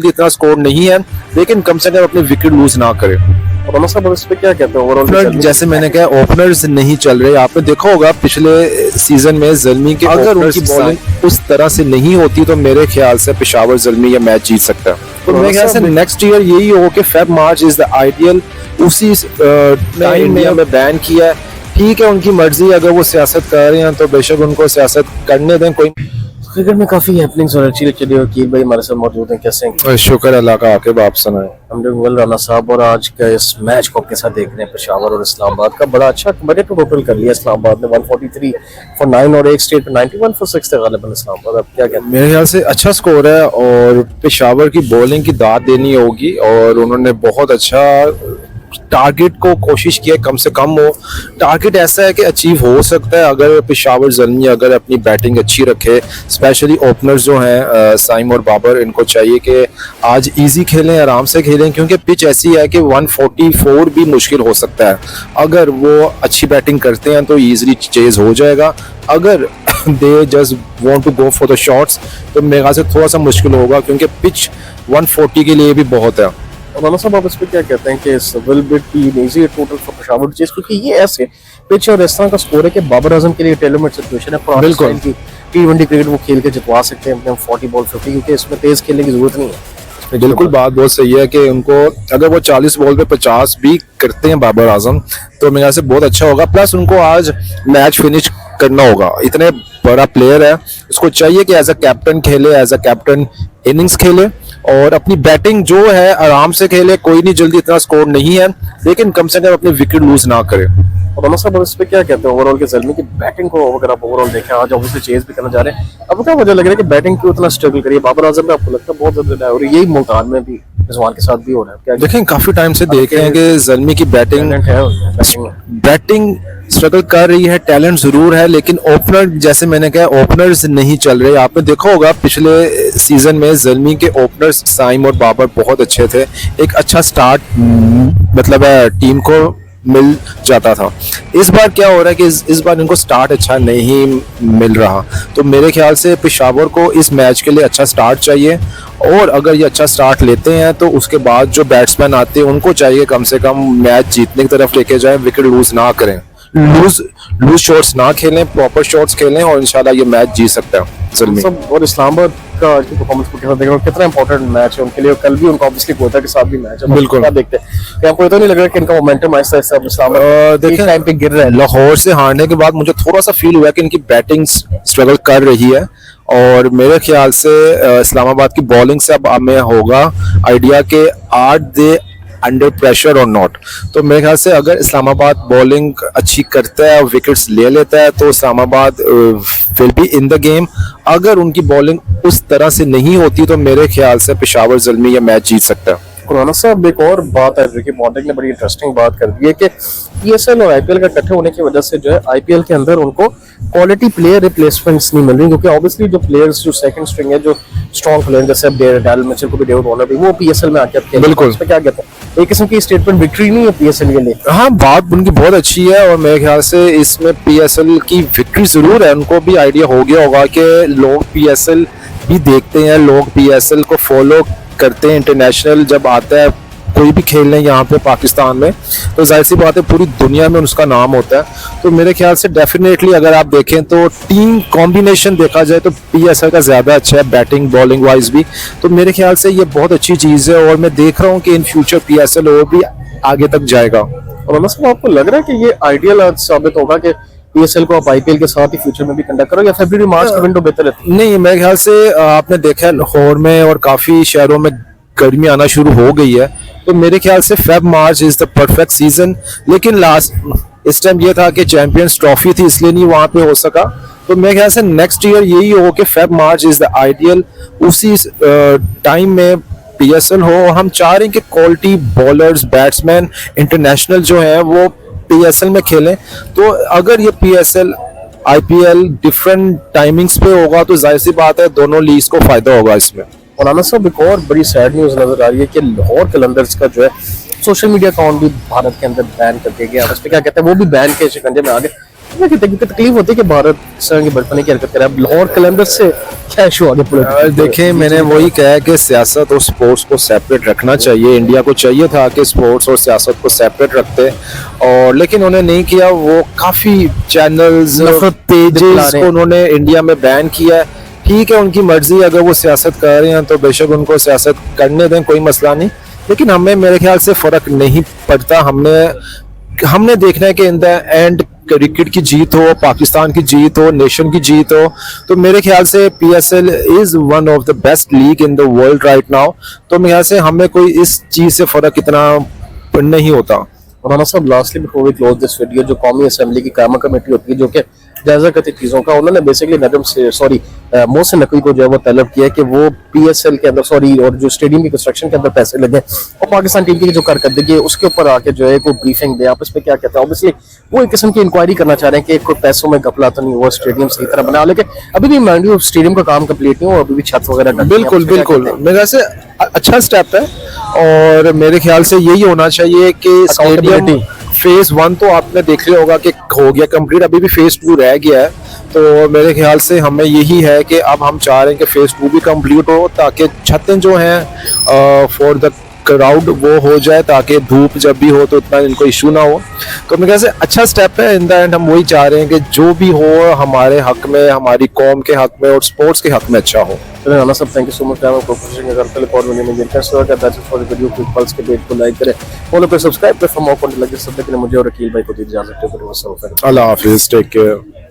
इतना स्कोर नहीं है, लेकिन कम से कम अपने विकेट लूज ना करे। और अमर साहब इस पे क्या कहते हैं ओवरऑल? जैसे मैंने कहा, ओपनर्स नहीं चल रहे। आपने देखा होगा पिछले सीजन में ज़ल्मी के अगर उनकी बॉलिंग उस तरह से नहीं होती तो मेरे ख्याल से पेशावर ज़ल्मी ये मैच जीत सकता है। तो मेरे ख्याल से नेक्स्ट ईयर यही हो कि Feb March is the ideal. उसी टाइम में हमें बैन किया है। ठीक है, उनकी मर्जी, अगर वो सियासत कर रहे हैं तो बेशक उनको सियासत करने दें। कोई क्रिकेट में काफी हैपनिंग्स और अच्छी चली। वकील भाई हमारे साथ मौजूद हैं, कैसे हैं? शुक्र अल्लाह का, आके आप सुनाए। हम डूइंग वेल राना साहब। और आज का इस मैच को आपके साथ देख रहे हैं पेशावर और इस्लामाबाद का। बड़ा अच्छा बजट टोटल कर लिया इस्लामाबाद ने, 143 फॉर 9 और एक स्टेट पे 91 फॉर 6 थे गालिबन इस्लामाबाद। अब क्या कहते हैं? मेरे ख्याल से अच्छा स्कोर है और पेशावर की बॉलिंग की दाद देनी होगी और उन्होंने बहुत अच्छा टारगेट को कोशिश किया कम से कम हो। टारगेट ऐसा है कि अचीव हो सकता है अगर पेशावर ज़ल्मी अगर अपनी बैटिंग अच्छी रखे। स्पेशली ओपनर्स जो हैं साइम और बाबर, इनको चाहिए कि आज इजी खेलें, आराम से खेलें, क्योंकि पिच ऐसी है कि 144 भी मुश्किल हो सकता है। अगर वो अच्छी बैटिंग करते हैं तो ईजिली चेज हो जाएगा। अगर they just want to go for the shots तो मेरे ख्याल से थोड़ा सा मुश्किल होगा, क्योंकि पिच 140 के लिए भी बहुत है। और राना साहब आप इस पे क्या कहते हैं कि इस will bit be easy total for Peshawar chase? क्योंकि ये ऐसे पिच और इस तरह का स्कोर है कि बाबर आजम के लिए टेलमेट सिचुएशन है। पुराने बिल्कुल। की T20 क्रिकेट वो खेल के जितवा सकते हैं अपने 40 बॉल 50, क्योंकि इसमें तेज खेलने की जरूरत नहीं है। बिल्कुल, बात बहुत सही है कि उनको अगर वो 40 बॉल पे 50 भी करते हैं बाबर आजम तो मेरे ख्याल से बहुत अच्छा होगा। प्लस उनको आज मैच फिनिश करना होगा। इतने बड़ा प्लेयर है, उसको चाहिए कि एज अ कैप्टन खेले, एज अ कैप्टन इनिंग्स खेले और अपनी बैटिंग जो है आराम से खेले। कोई नहीं जल्दी, इतना स्कोर नहीं है, लेकिन कम से कम अपने विकेट लूज ना करे। और राना साहब इस पे क्या कहते हैं ओवरऑल के ज़ल्मी की बैटिंग को? अगर आप ओवरऑल देखें, आज ऑब्वियसली चेज भी करना चाह रहे हैं। अब क्या वजह लग रहा है कि बैटिंग क्यों इतना स्ट्रगल करिए बाबर आजम में? आपको लगता है बहुत ज्यादा है और यही मुल्तान में भी रिजवान के साथ भी हो रहा है? क्या देखें, काफी टाइम से देख रहे हैं कि ज़ल्मी की बैटिंग बैटिंग स्ट्रगल कर रही है। टैलेंट जरूर है, लेकिन ओपनर, जैसे मैंने कहा, ओपनर्स नहीं चल रहे। आपने देखा होगा पिछले सीजन में ज़ल्मी के ओपनर्स साइम और बाबर बहुत अच्छे थे। एक अच्छा स्टार्ट मतलब टीम को मिल जाता था। इस बार क्या हो रहा है कि इस बार इनको स्टार्ट अच्छा नहीं मिल रहा। तो मेरे ख्याल से पेशावर को इस मैच के लिए अच्छा स्टार्ट चाहिए और अगर ये अच्छा स्टार्ट लेते हैं तो उसके बाद जो बैट्समैन आते हैं उनको चाहिए कम से कम मैच जीतने की तरफ लेके जाएं, विकेट लूज ना करें, लूज शॉट्स ना खेलें, प्रॉपर शॉट्स खेलें और इंशाल्लाह ये मैच जीत सकता है ज़ल्मी। और इस्लामाबाद का आज की परफॉर्मेंस को कैसा देख रहे हो? कितना इंपॉर्टेंट मैच है उनके लिए? कल भी उनका ऑब्वियसली कोटा के साथ भी मैच है। बिल्कुल। क्या देखते हैं कि आपको तो नहीं लग रहा कि इनका मोमेंटम आहिस्ता आहिस्ता इस्लामाबाद देखिए, टाइम पे गिर रहा है? लाहौर से हारने के बाद मुझे थोड़ा सा फील हुआ कि इनकी बैटिंग स्ट्रगल कर रही है और मेरे ख्याल से इस्लामाबाद की बॉलिंग से अब हमें होगा आइडिया के आर दे अंडर प्रेशर और नॉट। तो मेरे ख्याल से अगर इस्लामाबाद बॉलिंग अच्छी करता है और विकेट्स ले लेता है तो Islamabad will be in the game. अगर उनकी बॉलिंग उस तरह से नहीं होती तो मेरे ख्याल से पेशावर ज़ल्मी ये मैच जीत सकता है। खुराना साहब एक और बात है, रिकी पॉन्टिंग ने बड़ी इंटरेस्टिंग बात कर दी है कि पीएसएल और आईपीएल का इकट्ठे होने की वजह से जो है आईपीएल के अंदर उनको क्वालिटी प्लेयर रिप्लेसमेंट्स नहीं मिल रही, क्योंकि ऑब्वियसली जो प्लेयर्स जो सेकंड स्ट्रिंग है, जो स्ट्रॉन्ग प्लेयर जैसे डेल मिचेल को भी डेविड वार्नर भी वो पीएसएल में आके खेल। बिल्कुल। इस पे क्या कहते हैं? एक किस्म की स्टेटमेंट विक्ट्री नहीं है पीएसएल के लिए? हाँ, बात उनकी बहुत अच्छी है और मेरे ख्याल से इसमें पीएसएल की विक्ट्री जरूर है। उनको भी आइडिया हो गया होगा कि लोग पीएसएल भी देखते हैं, लोग पीएसएल को फॉलो करते हैं। इंटरनेशनल जब आता है कोई भी खेलने यहाँ पे पाकिस्तान में तो जाहिर सी बात है पूरी दुनिया में उसका नाम होता है। तो मेरे ख्याल से डेफिनेटली अगर आप देखें तो टीम कॉम्बिनेशन देखा जाए तो पीएसएल का ज़्यादा अच्छा है, बैटिंग बॉलिंग वाइज भी। तो मेरे ख्याल से ये बहुत अच्छी चीज़ है और मैं देख रहा हूँ कि इन फ्यूचर पीएसएल और भी आगे तक जाएगा। और मतलब आपको लग रहा है कि ये आइडियल आज साबित होगा कि पीएसएल को आप आईपीएल के साथ ही फ्यूचर में भी कंडक्ट करो, या फरवरी मार्च की विंडो बेहतर रहती है? नहीं, मेरे ख्याल से आपने देखा है लाहौर में और काफ़ी शहरों में गर्मी आना शुरू हो गई है, तो मेरे ख्याल से Feb March is the perfect season. लेकिन लास्ट इस टाइम ये था कि चैंपियंस ट्रॉफी थी इसलिए नहीं वहां पे हो सका। तो मेरे ख्याल से नेक्स्ट ईयर यही हो कि Feb March is the ideal. उसी टाइम में पीएसएल हो। हम चाह रहे हैं कि क्वालिटी बॉलर्स, बैट्समैन इंटरनेशनल जो हैं वो पीएसएल में खेलें। तो अगर ये पीएसएल आईपीएल डिफरेंट टाइमिंग्स पे होगा तो जाहिर सी बात है दोनों लीग्स को फायदा होगा इसमें। और आना साहब एक और बड़ी सैड न्यूज नजर आ रही है कि लाहौर कलंदर्स का जो है सोशल मीडिया अकाउंट भी भारत के अंदर बैन कर दिया गया। उस पर क्या कहते हैं? वो भी बैन के शिकंजे में आ गए। कितना कितनी तकलीफ होती है कि भारत इस तरह की बचपने की हरकत करे। अब लाहौर कलंदर से क्या इशू आगे देखें, मैंने वही कहा कि सियासत और स्पोर्ट्स को सेपरेट रखना चाहिए। इंडिया को चाहिए था कि स्पोर्ट्स और सियासत को सेपरेट रखते, और लेकिन उन्होंने नहीं किया। वो काफ़ी चैनल्स, पेजेस को उन्होंने इंडिया में बैन किया है। ठीक है, उनकी मर्जी, अगर वो सियासत कर रहे हैं तो बेशक उनको सियासत करने दें, कोई मसला नहीं। लेकिन हमें, मेरे ख्याल से फ़र्क नहीं पड़ता। हमने देखना है कि इन द एंड क्रिकेट की जीत हो, पाकिस्तान की जीत हो, नेशन की जीत हो। तो मेरे ख्याल से PSL is one of the best league in the world right now. तो मेरे ख्याल से हमें कोई इस चीज से फर्क इतना नहीं होता। और राना साहब, lastly before we close this video, जो कौमी असेंबली की कायमा कमेटी होती है जो कि जायजा करती चीजों का, उन्होंने बेसिकली मोहसिन नकवी को जो है वो तलब किया कि वो PSL के अंदर और जो स्टेडियम की कंस्ट्रक्शन के अंदर पैसे लगे और पाकिस्तान टीम की जो कारकर्दगी है उसके ऊपर आके जो है कोई ब्रीफिंग दे। आप इस पे क्या कहते हैं? ऑब्वियसली वो एक किस्म की इंक्वायरी करना चाह रहे हैं कि कोई पैसों में घपला तो नहीं हुआ, स्टेडियम सही तरह बना। लेकिन अभी भी माइंड यू स्टेडियम का काम कंप्लीट नहीं हुआ, अभी भी छत वगैरह डली है। बिल्कुल आप इस पे क्या बिल्कुल, कहते हैं? मेरे ख्याल से अच्छा स्टेप है, और मेरे ख्याल से यही होना चाहिए कि स्टेडियम Accountability। फेज 1 तो आपने देख लिया होगा कि हो गया कंप्लीट, अभी भी फेज 2 रह गया है। तो मेरे ख्याल से हमें यही है कि अब हम चाह रहे हैं कि फेज 2 भी कंप्लीट हो, ताकि छतें जो हैं फॉर द क्राउड वो हो जाए, ताकि धूप जब भी हो तो इतना इनको इशू ना हो। तो मेरे ख्याल से अच्छा स्टेप है। इन द एंड हम वही चाह रहे हैं कि जो भी हो हमारे हक में, हमारी कौम के हक में और स्पोर्ट्स के हक में अच्छा हो। चलिए राना साहब, thank you so much for कोशिश करते हैं और मैंने जिनका स्वागत है। That's it for the video. Quick pulse के पेज को लाइक करें, फॉलो करें, सब्सक्राइब करें for more content like this. सब तक के लिए मुझे और अकील भाई को दी इजाजत है। अल्लाह हाफिज, टेक केयर।